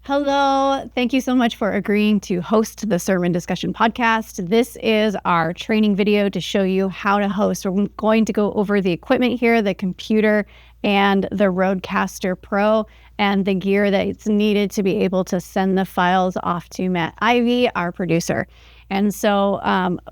Hello. Thank you so much for agreeing to host the Sermon Discussion Podcast. This is our training video to show you how to host. We're going to go over the equipment here, the computer and the Rodecaster Pro, and the gear that's needed to be able to send the files off to Matt Ivy, our producer. And so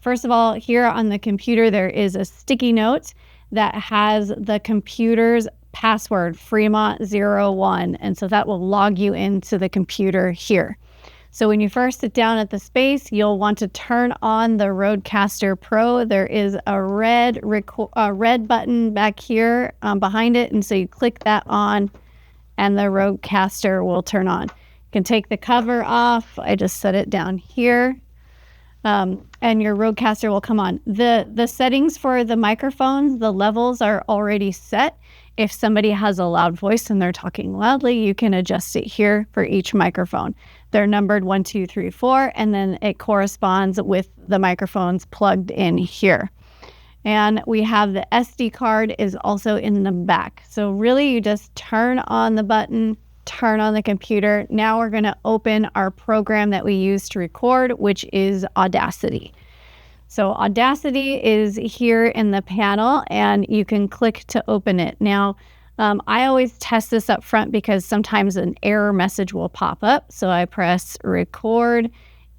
first of all, here on the computer, there is a sticky note that has the computer's password, Fremont01. And so that will log you into the computer here. So when you first sit down at the space, you'll want to turn on the Rodecaster Pro. There is a red button back here behind it. And so you click that on and the Rodecaster will turn on. You can take the cover off. I just set it down here. And your Rodecaster will come on. The settings for the microphones, the levels are already set. If somebody has a loud voice and they're talking loudly, you can adjust it here for each microphone. They're numbered 1, 2, 3, 4, and then it corresponds with the microphones plugged in here. And we have the SD card is also in the back. So really you just turn on the button, turn on the computer. Now we're going to open our program that we use to record, which is Audacity. So Audacity is here in the panel and you can click to open it. Now, I always test this up front because sometimes an error message will pop up. So I press record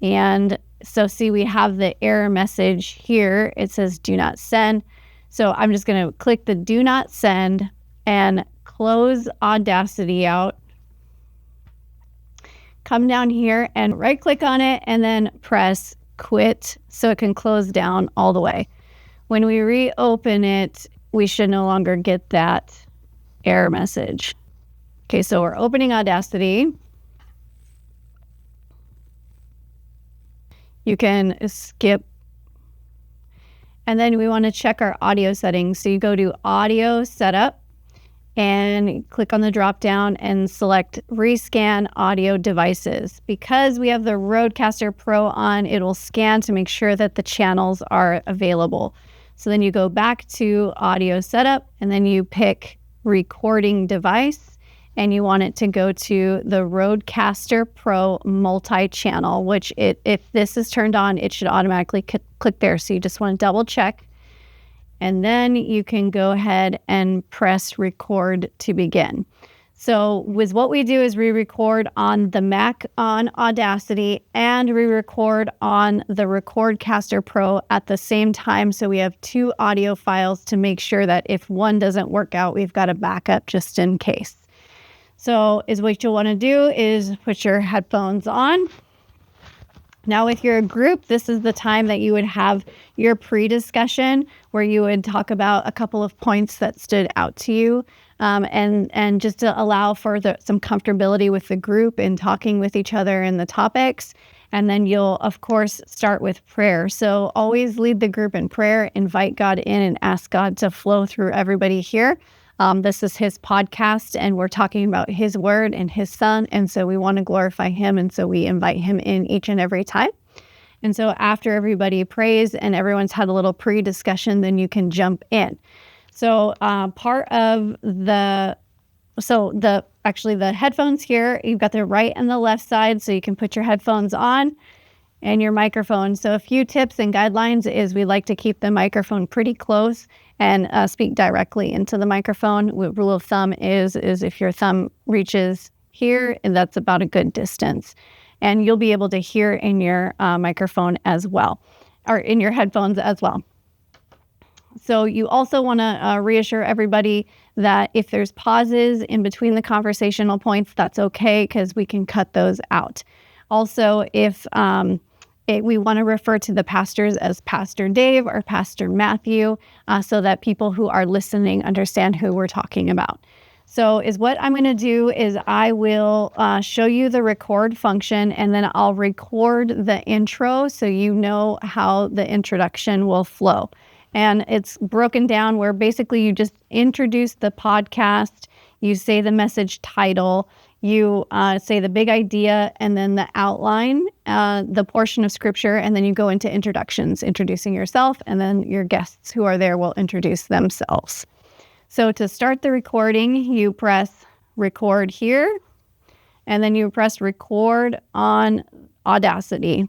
and so see we have the error message here. It says do not send. So I'm just going to click the do not send and close Audacity out. Come down here and right click on it and then press quit so it can close down all the way. When we reopen it, we should no longer get that error message. Okay, so we're opening Audacity. You can skip. And then we want to check our audio settings. So you go to Audio Setup and click on the drop down and select Rescan Audio Devices. Because we have the Rodecaster Pro on, it will scan to make sure that the channels are available. So then you go back to Audio Setup and then you pick Recording Device and you want it to go to the Rodecaster Pro multi-channel, which if this is turned on, it should automatically click there. So you just want to double check. And then you can go ahead and press record to begin. So with what we do is we record on the Mac on Audacity and we record on the Rodecaster Pro at the same time. So we have two audio files to make sure that if one doesn't work out, we've got a backup just in case. So what you'll want to do is put your headphones on. Now, if you're a group, this is the time that you would have your pre-discussion where you would talk about a couple of points that stood out to you and just to allow for some comfortability with the group and talking with each other in the topics. And then you'll, of course, start with prayer. So always lead the group in prayer, invite God in and ask God to flow through everybody here. This is his podcast and we're talking about his word and his son. And so we want to glorify him. And so we invite him in each and every time. And so after everybody prays and everyone's had a little pre-discussion, then you can jump in. So part of the headphones here, you've got the right and the left side. So you can put your headphones on and your microphone. So a few tips and guidelines is we like to keep the microphone pretty close and speak directly into the microphone. Rule of thumb is if your thumb reaches here, and that's about a good distance. And you'll be able to hear in your microphone as well, or in your headphones as well. So you also want to reassure everybody that if there's pauses in between the conversational points, that's okay because we can cut those out. Also, if we want to refer to the pastors as Pastor Dave or Pastor Matthew so that people who are listening understand who we're talking about. So what I'm going to do is I will show you the record function and then I'll record the intro so you know how the introduction will flow. And it's broken down where basically you just introduce the podcast, you say the message title, you say the big idea and then the outline, the portion of scripture, and then you go into introductions, introducing yourself, and then your guests who are there will introduce themselves. So to start the recording, you press record here, and then you press record on Audacity.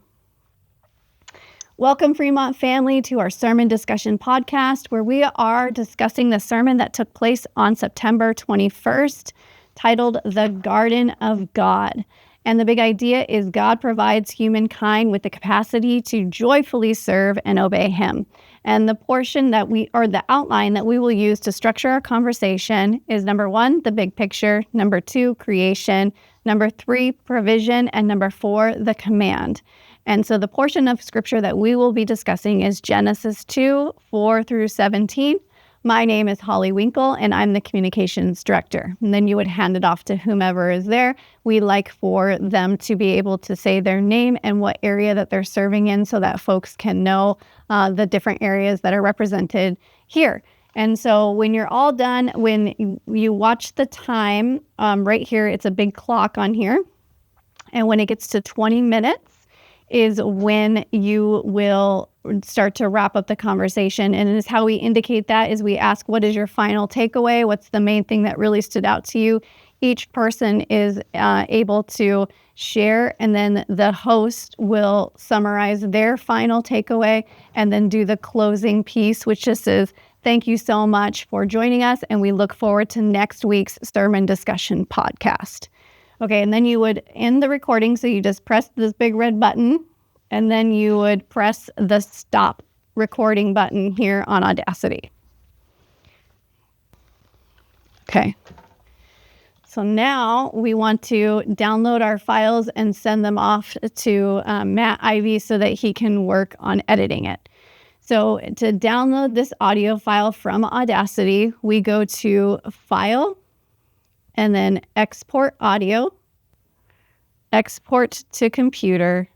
Welcome, Fremont family, to our sermon discussion podcast, where we are discussing the sermon that took place on September 21st, titled The Garden of God. And the big idea is God provides humankind with the capacity to joyfully serve and obey him. And the portion the outline that we will use to structure our conversation is number 1, the big picture, number 2, creation, number 3, provision, and number 4, the command. And so the portion of scripture that we will be discussing is Genesis 2, 4 through 17. My name is Holly Winkle, and I'm the communications director. And then you would hand it off to whomever is there. We like for them to be able to say their name and what area that they're serving in so that folks can know the different areas that are represented here. And so when you're all done, when you watch the time right here, it's a big clock on here. And when it gets to 20 minutes is when you will start to wrap up the conversation. And is how we indicate that is we ask, what is your final takeaway? What's the main thing that really stood out to you? Each person is able to share, and then the host will summarize their final takeaway and then do the closing piece, which just is, thank you so much for joining us, and we look forward to next week's sermon discussion podcast. Okay, and then you would end the recording, so you just press this big red button, and then you would press the stop recording button here on Audacity. Okay. So now we want to download our files and send them off to Matt Ivy so that he can work on editing it. So to download this audio file from Audacity, we go to File, and then Export Audio, Export to Computer.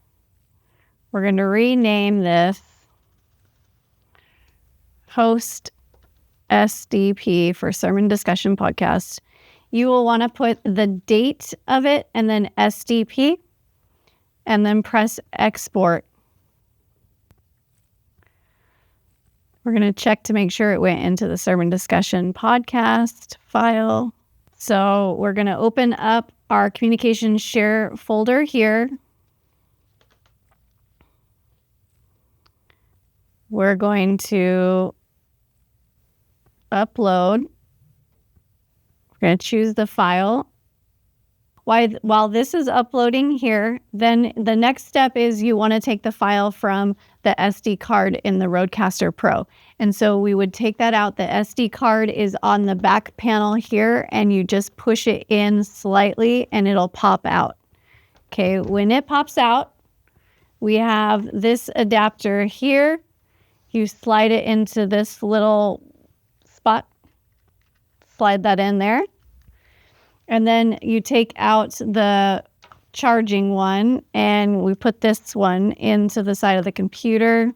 We're going to rename this Host SDP for Sermon Discussion Podcast. You will want to put the date of it and then SDP, and then press Export. We're going to check to make sure it went into the Sermon Discussion Podcast file. So we're going to open up our communication share folder here. We're going to upload. We're going to choose the file. While this is uploading here, then the next step is you want to take the file from the SD card in the Rodecaster Pro. And so we would take that out. The SD card is on the back panel here, and you just push it in slightly and it'll pop out. Okay, when it pops out, we have this adapter here. You slide it into this little spot, slide that in there. And then you take out the charging one, and we put this one into the side of the computer.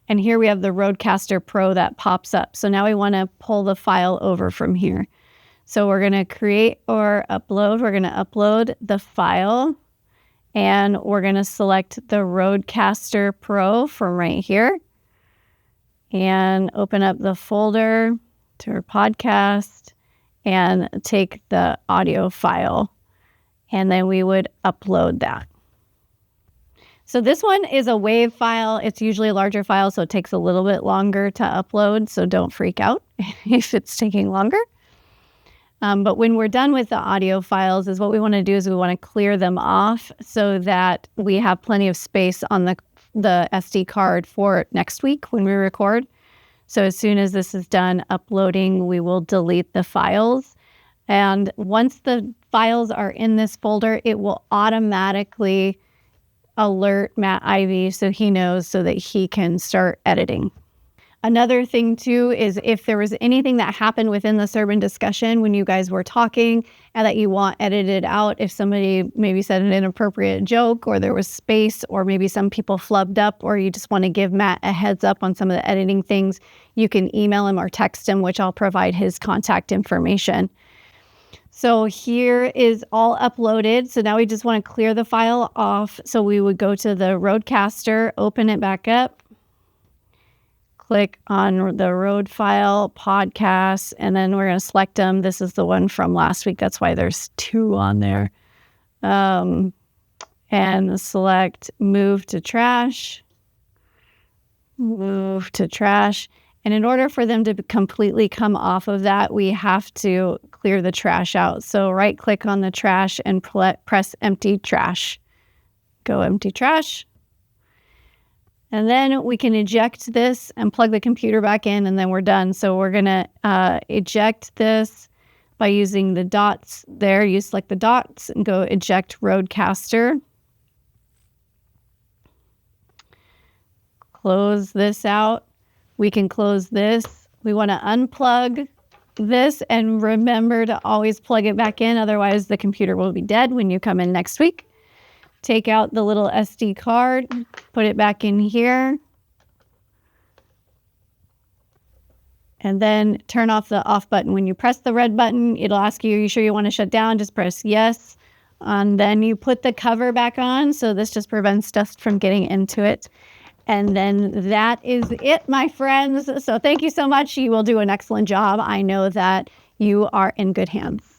And here we have the Rodecaster Pro that pops up. So now we want to pull the file over from here. So we're going to create or upload. We're going to upload the file, and we're going to select the Rodecaster Pro from right here and open up the folder to our podcast and take the audio file, and then we would upload that. So this one is a WAV file. It's usually a larger file, so it takes a little bit longer to upload, so don't freak out if it's taking longer. But when we're done with the audio files, is what we want to do is we want to clear them off so that we have plenty of space on the SD card for next week when we record. So as soon as this is done uploading, we will delete the files. And once the files are in this folder, it will automatically alert Matt Ivy so he knows so that he can start editing. Another thing too is if there was anything that happened within the sermon discussion when you guys were talking and that you want edited out, if somebody maybe said an inappropriate joke or there was space or maybe some people flubbed up, or you just want to give Matt a heads up on some of the editing things, you can email him or text him, which I'll provide his contact information. So here is all uploaded. So now we just want to clear the file off. So we would go to the Rodecaster, open it back up, click on the road file, podcasts, and then we're going to select them. This is the one from last week. That's why there's 2 on there. And select move to trash. Move to trash. And in order for them to completely come off of that, we have to clear the trash out. So right click on the trash and press empty trash. Go empty trash. And then we can eject this and plug the computer back in, and then we're done. So we're going to eject this by using the dots there. You select the dots and go eject Rodecaster. Close this out. We can close this. We want to unplug this and remember to always plug it back in. Otherwise, the computer will be dead when you come in next week. Take out the little SD card, put it back in here, and then turn off the off button. When you press the red button, it'll ask you, are you sure you want to shut down? Just press yes. And then you put the cover back on. So this just prevents dust from getting into it. And then that is it, my friends. So thank you so much. You will do an excellent job. I know that you are in good hands.